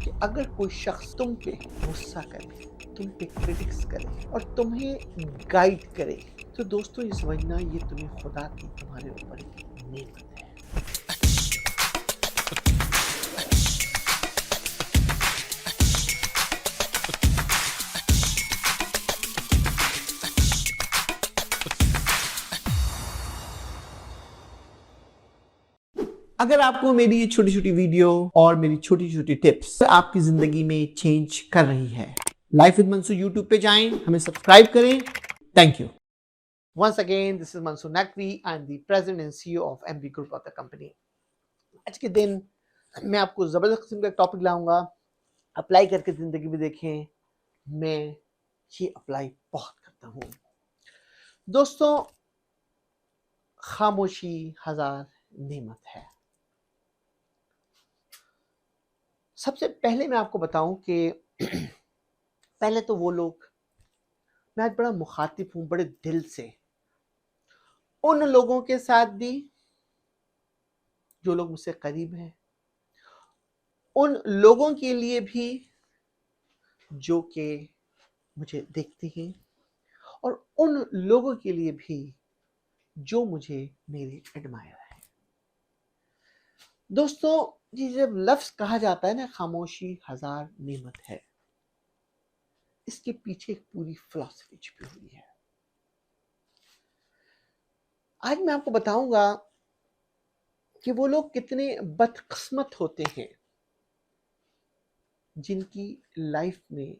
کہ اگر کوئی شخص تم پہ غصہ کرے، تم پہ کرٹکس کرے اور تمہیں گائیڈ کرے، تو دوستو یہ سمجھنا یہ تمہیں خدا کی تمہارے اوپر ایک نعمت ہے۔ اگر آپ کو میری یہ چھوٹی چھوٹی ویڈیو اور میری چھوٹی چھوٹی ٹپس آپ کی زندگی میں چینج کر رہی ہے، لائف ود منصور یوٹیوب پہ جائیں، ہمیں سبسکرائب کریں۔ Thank you. Once again, this is Mansoor Naqvi. I am the president and CEO of MB Group of the company. آج کے دن میں آپ کو زبردست قسم کا ٹاپک لاؤں گا، اپلائی کر کے زندگی میں دیکھیں۔ میں یہ اپلائی بہت کرتا ہوں۔ دوستوں، خاموشی ہزار نعمت ہے۔ سب سے پہلے میں آپ کو بتاؤں کہ پہلے تو وہ لوگ، میں آج بڑا مخاطب ہوں بڑے دل سے ان لوگوں کے ساتھ بھی جو لوگ مجھ سے قریب ہیں، ان لوگوں کے لیے بھی جو کہ مجھے دیکھتے ہیں، اور ان لوگوں کے لیے بھی جو مجھے میرے ایڈمائر ہیں۔ دوستو، یہ جب لفظ کہا جاتا ہے نا خاموشی ہزار نعمت ہے، اس کے پیچھے ایک پوری فلسفی چھپی ہوئی ہے۔ آج میں آپ کو بتاؤں گا کہ وہ لوگ کتنے بدقسمت ہوتے ہیں جن کی لائف میں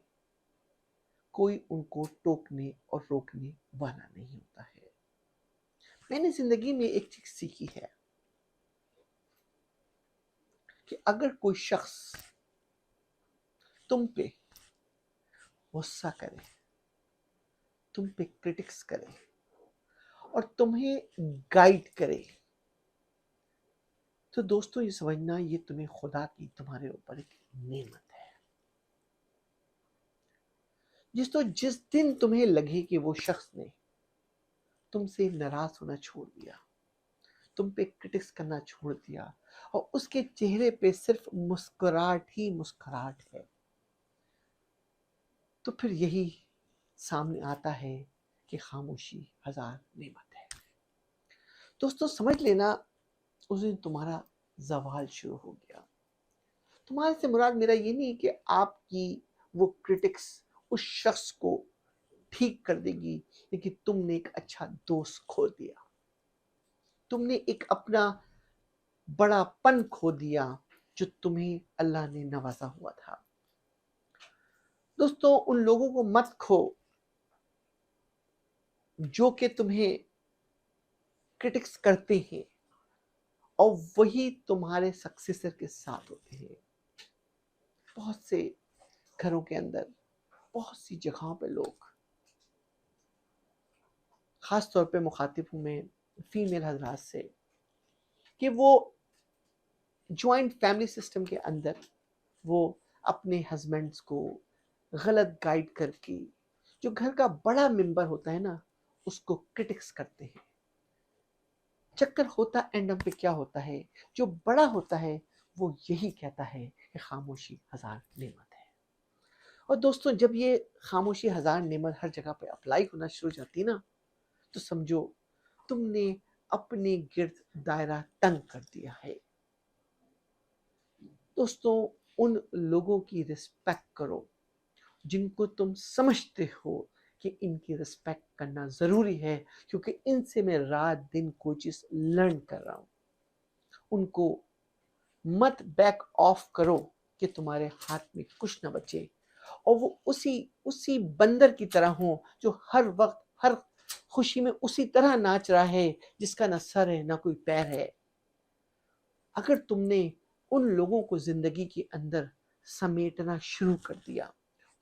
کوئی ان کو ٹوکنے اور روکنے والا نہیں ہوتا ہے۔ میں نے زندگی میں ایک چیز سیکھی ہے کہ اگر کوئی شخص تم پہ غصہ کرے، تم پہ کرٹکس کرے اور تمہیں گائیڈ کرے، تو دوستو یہ سمجھنا یہ تمہیں خدا کی تمہارے اوپر ایک نعمت ہے۔ جس دن تمہیں لگے کہ وہ شخص نے تم سے ناراض ہونا چھوڑ دیا، تم پہ کرٹکس کرنا چھوڑ دیا، اور اس کے چہرے پہ صرف مسکراہٹ ہی مسکراہٹ ہے، تو پھر یہی سامنے آتا ہے کہ خاموشی ہزار نعمت ہے۔ دوستو سمجھ لینا اس دن تمہارا زوال شروع ہو گیا۔ تمہارے سے مراد میرا یہ نہیں کہ آپ کی وہ کرٹکس اس شخص کو ٹھیک کر دے گی، لیکن تم نے ایک اچھا دوست کھو دیا، تم نے ایک اپنا بڑا پن کھو دیا جو تمہیں اللہ نے نوازا ہوا تھا۔ دوستو، ان لوگوں کو مت کھو جو کہ تمہیں کرٹکس کرتے ہیں اور وہی تمہارے سکسیسر کے ساتھ ہوتے ہیں۔ بہت سے گھروں کے اندر، بہت سی جگہوں پہ لوگ، خاص طور پہ مخاطب ہوں میں فیمیل حضرات سے، کہ وہ جوائنٹ فیملی سسٹم کے اندر وہ اپنے ہسبینڈز کو غلط گائیڈ کر کے جو گھر کا بڑا ممبر ہوتا ہے نا اس کو کرٹکس کرتے ہیں۔ چکر ہوتا اینڈ پہ کیا ہوتا ہے، جو بڑا ہوتا ہے وہ یہی کہتا ہے کہ خاموشی ہزار نعمت ہے۔ اور دوستوں، جب یہ خاموشی ہزار نعمت ہر جگہ پہ اپلائی ہونا شروع ہو جاتی نا، تو سمجھو تم نے اپنے گرد دائرہ تنگ کر دیا ہے۔ دوستوں، ان لوگوں کی رسپیکٹ کرو جن کو تم سمجھتے ہو کہ ان کی رسپیکٹ کرنا ضروری ہے، کیونکہ ان سے میں رات دن کوئی چیز لرن کر رہا ہوں۔ ان کو مت بیک آف کرو کہ تمہارے ہاتھ میں کچھ نہ بچے، اور وہ اسی بندر کی طرح ہوں جو ہر وقت ہر خوشی میں اسی طرح ناچ رہا ہے جس کا نہ سر ہے نہ کوئی پیر ہے۔ اگر تم نے ان لوگوں کو زندگی کے اندر سمیٹنا شروع کر دیا،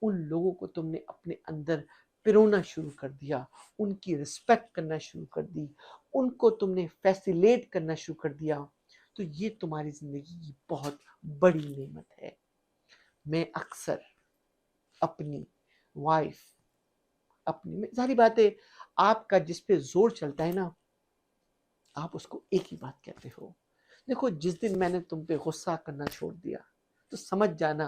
ان لوگوں کو تم نے اپنے اندر پرونا شروع کر دیا، ان کی رسپیکٹ کرنا شروع کر دی، ان کو تم نے فیسیلیٹ کرنا شروع کر دیا، تو یہ تمہاری زندگی کی بہت بڑی نعمت ہے۔ میں اکثر اپنی وائف، ظاہری بات ہے آپ کا جس پہ زور چلتا ہے نا، آپ اس کو ایک ہی بات کہتے ہو۔ دیکھو، جس دن میں نے تم پہ غصہ کرنا چھوڑ دیا تو سمجھ جانا